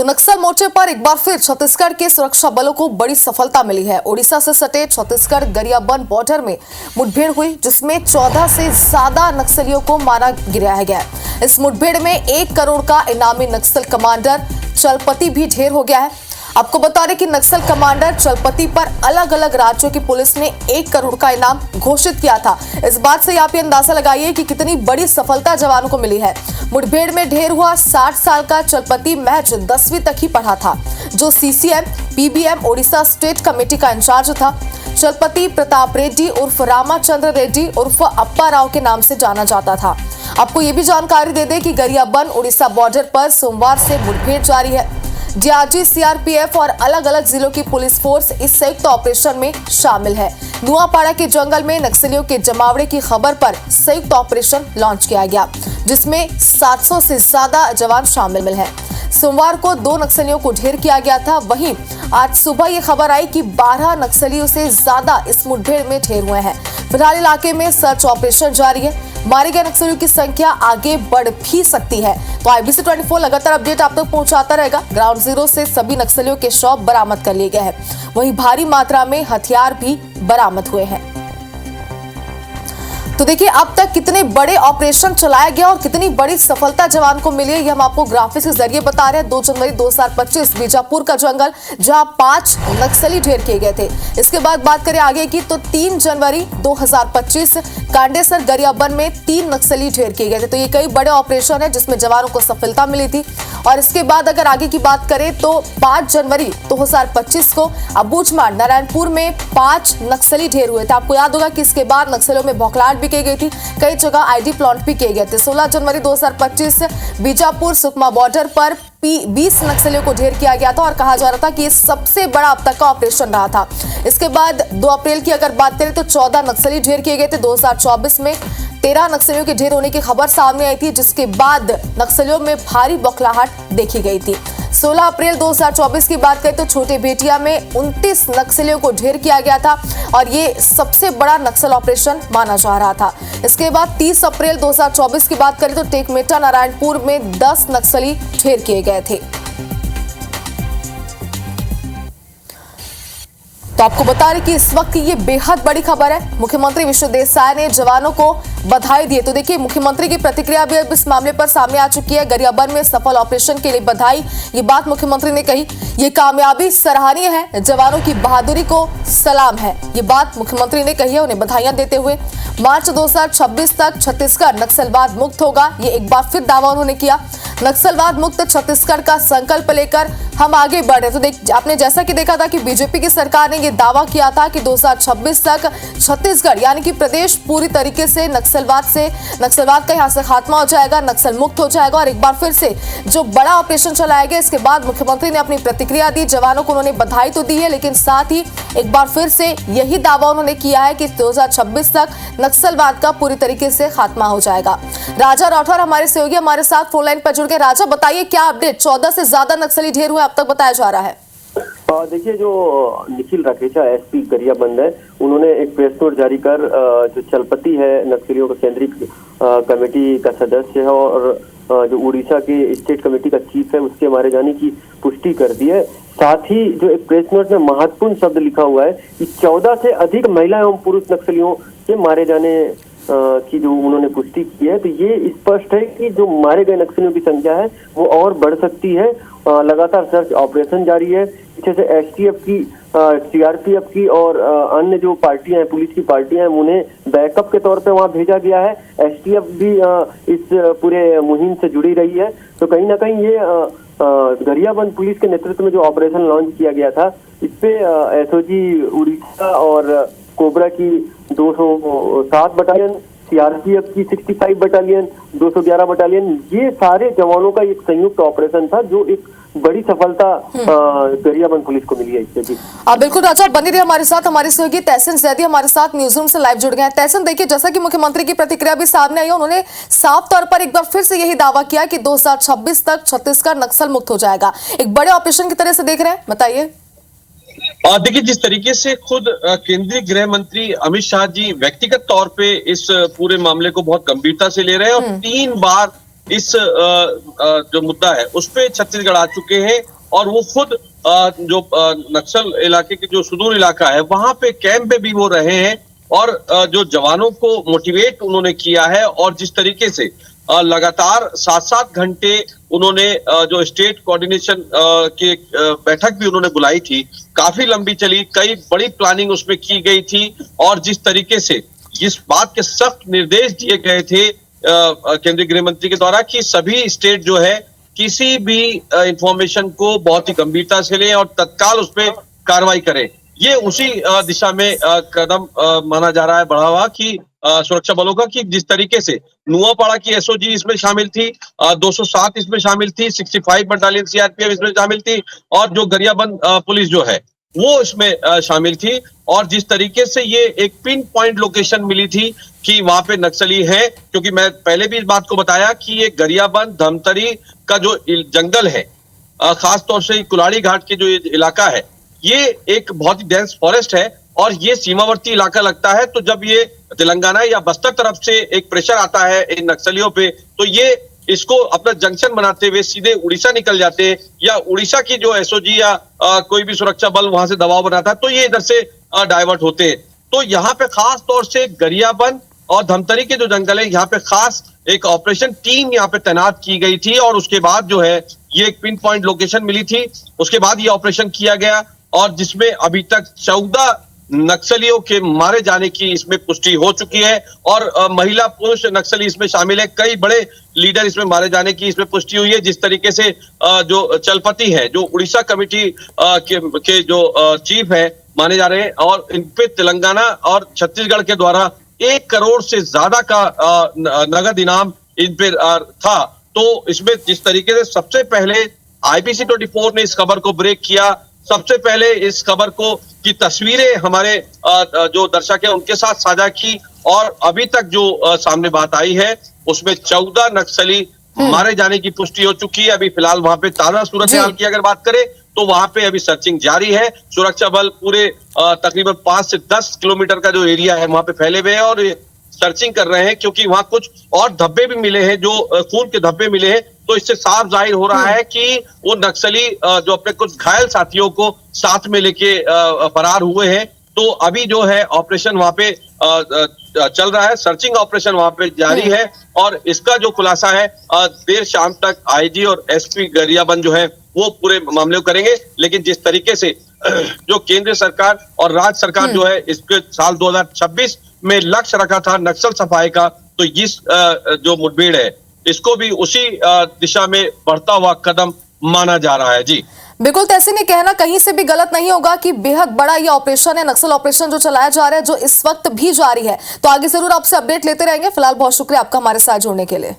नक्सल मोर्चे पर एक बार फिर छत्तीसगढ़ के सुरक्षा बलों को बड़ी सफलता मिली है। ओडिशा से सटे छत्तीसगढ़ गरियाबंद बॉर्डर में मुठभेड़ हुई, जिसमें 14 से ज्यादा नक्सलियों को मारा गिराया गया। इस मुठभेड़ में 1 करोड़ का इनामी नक्सल कमांडर चलपति भी ढेर हो गया है। आपको बता दें कि नक्सल कमांडर चलपति पर अलग अलग राज्यों की पुलिस ने 1 करोड़ का इनाम घोषित किया था। इस बात से आप ये अंदाजा लगाइए कि कितनी बड़ी सफलता जवानों को मिली है। मुठभेड़ में ढेर हुआ 60 साल का चलपति महज 10वीं तक ही पढ़ा था, जो CCM PBM Odisha state committee का इंचार्ज था। चलपति प्रताप रेड्डी उर्फ रामाचंद्र रेड्डी उर्फ अप्पा राव के नाम से जाना जाता था। आपको ये भी जानकारी दे दें कि गरियाबंद ओडिशा बॉर्डर पर सोमवार से मुठभेड़ जारी है। डीआरजी, सीआरपीएफ और अलग अलग जिलों की पुलिस फोर्स इस संयुक्त ऑपरेशन में शामिल है। नुआपाड़ा के जंगल में नक्सलियों के जमावड़े की खबर पर संयुक्त ऑपरेशन लॉन्च किया गया, जिसमें 700 से ज्यादा जवान शामिल हैं। सोमवार को 2 नक्सलियों को ढेर किया गया था। वहीं आज सुबह ये खबर आई कि 12 नक्सलियों से ज्यादा इस मुठभेड़ में ढेर हुए हैं। फिलहाल इलाके में सर्च ऑपरेशन जारी है। मारे गए नक्सलियों की संख्या आगे बढ़ भी सकती है। तो IBC 24 लगातार अपडेट आप तक पहुंचाता रहेगा। ग्राउंड जीरो से सभी नक्सलियों के शव बरामद कर लिए गए हैं। वहीं भारी मात्रा में हथियार भी बरामद हुए हैं। तो देखिए, अब तक कितने बड़े ऑपरेशन चलाया गया और कितनी बड़ी सफलता जवान को मिली है, ये हम आपको ग्राफिक्स के जरिए बता रहे हैं। 2 जनवरी 2025 बीजापुर का जंगल, जहां 5 नक्सली ढेर किए गए थे। इसके बाद बात करें आगे की, तो 3 जनवरी 2025 कांडेसर गरियाबंद में 3 नक्सली ढेर किए गए थे। तो ये कई बड़े ऑपरेशन है जिसमें जवानों को सफलता मिली थी। और इसके बाद अगर आगे की बात करें तो 5 जनवरी 2025 को अबूझमाड़ नारायणपुर में 5 नक्सली ढेर हुए थे। आपको याद होगा कि इसके बाद नक्सलियों में बौखलाहट भी की गई थी, कई जगह आईडी प्लांट भी किए गए थे। 16 जनवरी 2025 बीजापुर सुकमा बॉर्डर पर 20 नक्सलियों को ढेर किया गया था और कहा जा रहा था कि ये सबसे बड़ा अब तक का ऑपरेशन रहा था। इसके बाद 2 अप्रैल की अगर बात करें तो 14 नक्सली ढेर किए गए थे। 2024 में 13 नक्सलियों के ढेर होने की खबर सामने आई थी, जिसके बाद नक्सलियों में भारी बौखलाहट देखी गई थी। 16 अप्रैल 2024 की बात करें तो छोटे बेटिया में 29 नक्सलियों को ढेर किया गया था और ये सबसे बड़ा नक्सल ऑपरेशन माना जा रहा था। इसके बाद 30 अप्रैल 2024 की बात करें तो टेकमेटा नारायणपुर में 10 नक्सली ढेर किए गए थे। तो आपको बता रहे कि इस वक्त की ये बेहद बड़ी खबर है। मुख्यमंत्री विष्णुदेव साय ने जवानों को बधाई दी। तो देखिए, मुख्यमंत्री की प्रतिक्रिया भी अब इस मामले पर सामने आ चुकी है। गरियाबंद में सफल ऑपरेशन के लिए बधाई, ये बात मुख्यमंत्री ने कही। ये कामयाबी सराहनीय है, जवानों की बहादुरी को सलाम है, ये बात मुख्यमंत्री ने कही है, उन्हें बधाइयां देते हुए। मार्च 2026 तक छत्तीसगढ़ नक्सलवाद मुक्त होगा, ये एक बार फिर दावा उन्होंने किया। नक्सलवाद मुक्त छत्तीसगढ़ का संकल्प लेकर हम आगे बढ़े। तो आपने जैसा कि देखा था कि बीजेपी की सरकार ने यह दावा किया था कि 2026 तक छत्तीसगढ़ यानी कि प्रदेश पूरी तरीके से नक्सलवाद का यहाँ से खात्मा हो जाएगा, नक्सल मुक्त हो जाएगा। और एक बार फिर से जो बड़ा ऑपरेशन चलाया गया, इसके बाद मुख्यमंत्री ने अपनी प्रतिक्रिया दी। जवानों को उन्होंने बधाई तो दी है, लेकिन साथ ही एक बार फिर से यही दावा उन्होंने किया है कि 2026 तक नक्सलवाद का पूरी तरीके से खात्मा हो जाएगा। राजा राठौर हमारे सहयोगी हमारे साथ फोन लाइन पर जुड़ गए। राजा, बताइए क्या अपडेट? 14 से ज्यादा नक्सली ढेर हुए अब तक बताया जा रहा है। देखिए, जो निखिल राकेशा एसपी गरियाबंद है, उन्होंने एक प्रेस नोट जारी कर जो चलपति है नक्सलियों का केंद्रीय कमेटी का सदस्य है और जो उड़ीसा के स्टेट कमेटी का चीफ है, उसके मारे जाने की पुष्टि कर दी है। साथ ही जो एक प्रेस नोट में महत्वपूर्ण शब्द लिखा हुआ है कि 14 से अधिक महिला एवं पुरुष नक्सलियों के मारे जाने की जो उन्होंने पुष्टि की है। तो ये स्पष्ट है कि जो मारे गए नक्सलियों की संख्या है वो और बढ़ सकती है। लगातार सर्च ऑपरेशन जारी है। पीछे से एसटीएफ की, सीआरपीएफ की और अन्य जो पार्टियां हैं, पुलिस की पार्टियां हैं, उन्हें बैकअप के तौर पे वहां भेजा गया है। एसटीएफ भी इस पूरे मुहिम से जुड़ी रही है। तो कहीं ना कहीं ये गरियाबंद पुलिस के नेतृत्व में जो ऑपरेशन लॉन्च किया गया था, इसपे एसओजी उड़ीसा और कोबरा की 207 बटालियन, सीआरपीएफ की 65 बटालियन, 211 बटालियन, ये सारे जवानों का एक संयुक्त ऑपरेशन था, जो एक बड़ी सफलता गरियाबंद पुलिस को मिली है इससे भी। बिल्कुल राजा, बनी रही हमारे साथ। हमारे सहयोगी तहसीन जैदी हमारे साथ न्यूज रूम से लाइव जुड़ गए हैं। तहसीन, देखिए, जैसा कि मुख्यमंत्री की प्रतिक्रिया भी सामने आई है, उन्होंने साफ तौर पर एक बार फिर से यही दावा किया कि 2026 तक छत्तीसगढ़ नक्सल मुक्त हो जाएगा। एक बड़े ऑपरेशन की तरह से देख रहे हैं, बताइए। देखिए, जिस तरीके से खुद केंद्रीय गृह मंत्री अमित शाह जी व्यक्तिगत तौर पे इस पूरे मामले को बहुत गंभीरता से ले रहे हैं और 3 बार इस जो मुद्दा है उस पे छत्तीसगढ़ आ चुके हैं और वो खुद जो नक्सल इलाके के जो सुदूर इलाका है वहां पे कैंप पे भी वो रहे हैं और जो जवानों को मोटिवेट उन्होंने किया है और जिस तरीके से लगातार 7-7 घंटे उन्होंने जो स्टेट कोऑर्डिनेशन की बैठक भी उन्होंने बुलाई थी, काफी लंबी चली, कई बड़ी प्लानिंग उसमें की गई थी और जिस तरीके से इस बात के सख्त निर्देश दिए गए थे केंद्रीय गृह मंत्री के द्वारा कि सभी स्टेट जो है किसी भी इंफॉर्मेशन को बहुत ही गंभीरता से लें और तत्काल उस पर कार्रवाई करें। ये उसी दिशा में कदम माना जा रहा है बढ़ा हुआ कि सुरक्षा बलों का, कि जिस तरीके से नुआपाड़ा की एसओजी इसमें शामिल थी, 207 इसमें शामिल थी, 65 बटालियन सीआरपीएफ इसमें शामिल थी और जो गरियाबंद पुलिस जो है वो इसमें शामिल थी। और जिस तरीके से ये एक पिन पॉइंट लोकेशन मिली थी कि वहां पे नक्सली है, क्योंकि मैं पहले भी इस बात को बताया कि ये गरियाबंद धमतरी का जो जंगल है, खास तौर से कुलाड़ी घाट के जो इलाका है, ये एक बहुत ही डेंस फॉरेस्ट है और ये सीमावर्ती इलाका लगता है। तो जब ये तेलंगाना या बस्तर तरफ से एक प्रेशर आता है इन नक्सलियों पे, तो ये इसको अपना जंक्शन बनाते हुए सीधे उड़ीसा निकल जाते हैं या उड़ीसा की जो एसओजी या कोई भी सुरक्षा बल वहां से दबाव बनाता है तो ये इधर से डाइवर्ट होते हैं। तो यहाँ पे खास तौर से गरियाबंद और धमतरी के जो जंगल है, यहाँ पे खास एक ऑपरेशन टीम यहाँ पे तैनात की गई थी और उसके बाद जो है ये एक पिन पॉइंट लोकेशन मिली थी। उसके बाद ये ऑपरेशन किया गया और जिसमें अभी तक 14 नक्सलियों के मारे जाने की इसमें पुष्टि हो चुकी है और महिला पुरुष नक्सली इसमें शामिल है। कई बड़े लीडर इसमें मारे जाने की इसमें पुष्टि हुई है। जिस तरीके से जो चलपति है, जो उड़ीसा कमेटी के जो चीफ है माने जा रहे हैं और इन पे तेलंगाना और छत्तीसगढ़ के द्वारा 1 करोड़ से ज्यादा का नगद इनाम इन पे था। तो इसमें जिस तरीके से सबसे पहले IPC 24 ने इस खबर को ब्रेक किया, सबसे पहले इस खबर को की तस्वीरें हमारे जो दर्शक है उनके साथ साझा की और अभी तक जो सामने बात आई है उसमें 14 नक्सली मारे जाने की पुष्टि हो चुकी है। अभी फिलहाल वहां पे ताजा सूरत हाल की अगर बात करें तो वहां पे अभी सर्चिंग जारी है। सुरक्षा बल पूरे तकरीबन 5 से 10 किलोमीटर का जो एरिया है वहां पे फैले हुए हैं और सर्चिंग कर रहे हैं, क्योंकि वहां कुछ और धब्बे भी मिले हैं, जो खून के धब्बे मिले हैं। तो इससे साफ जाहिर हो रहा है कि वो नक्सली जो अपने कुछ घायल साथियों को साथ में लेके फरार हुए हैं। तो अभी जो है ऑपरेशन वहां पे चल रहा है, सर्चिंग ऑपरेशन वहां पे जारी है और इसका जो खुलासा है देर शाम तक IG और SP गरियाबंद जो है वो पूरे मामले को करेंगे। लेकिन जिस तरीके से जो केंद्र सरकार और राज्य सरकार जो है इसके साल 2026 में लक्ष्य रखा था नक्सल सफाई का, तो इस जो मुठभेड़ है इसको भी उसी दिशा में बढ़ता हुआ कदम माना जा रहा है। जी बिल्कुल, तैसे ने कहना कहीं से भी गलत नहीं होगा कि बेहद बड़ा ये ऑपरेशन है, नक्सल ऑपरेशन जो चलाया जा रहा है, जो इस वक्त भी जारी है। तो आगे जरूर आपसे अपडेट लेते रहेंगे। फिलहाल बहुत शुक्रिया आपका हमारे साथ जुड़ने के लिए।